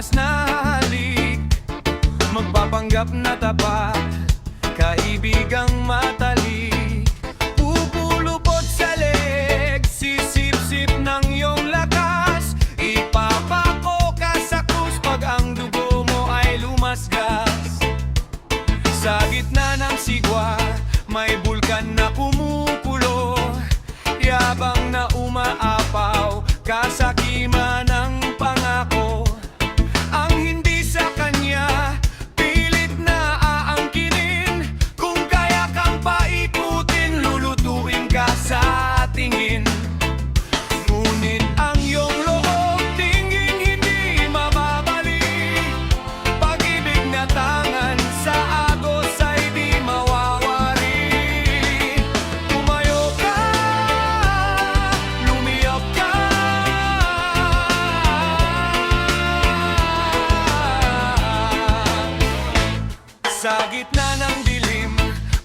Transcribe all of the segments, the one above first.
ahas na halik, magpapanggap na tapat, kaibigang matalik. Pupulupot sa leg, sisip-sip ng iyong lakas, ipapako ka sa krus pag ang dugo mo ay lumasgas. Sa gitna ng sigwa, may bulkan na kumukulo, yabang na umaapaw, kasakiman ng pangako. Ang hindi sa kanya, pilit na aangkinin, kung kaya kang paikutin, lulutuin ka sa tingin. Ngunit ang iyong loob, tingin hindi mababalik, pag-ibig na tangan sa agos ay di mawawari. Tumayo ka, lumiyap ka, sa gitna ng dilim,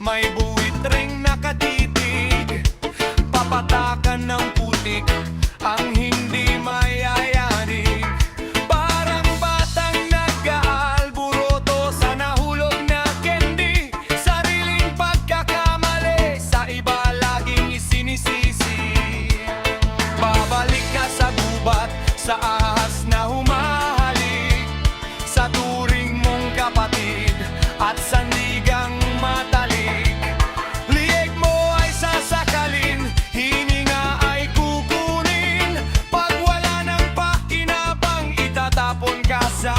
may buwitreng nakatitig, papatakan ng putik, ang hindi mayayanig. Parang batang nag-aalburoto sa nahulog na candy, sariling pagkakamali, sa iba laging isinisisi. Babalik ka sa gubat, sa ahas na humahalik, sa turing mong kapatid at sandigang matalik. Lieg mo ay sasakalin, hininga ay kukunin, pag wala ng pakinabang, itatapon ka sa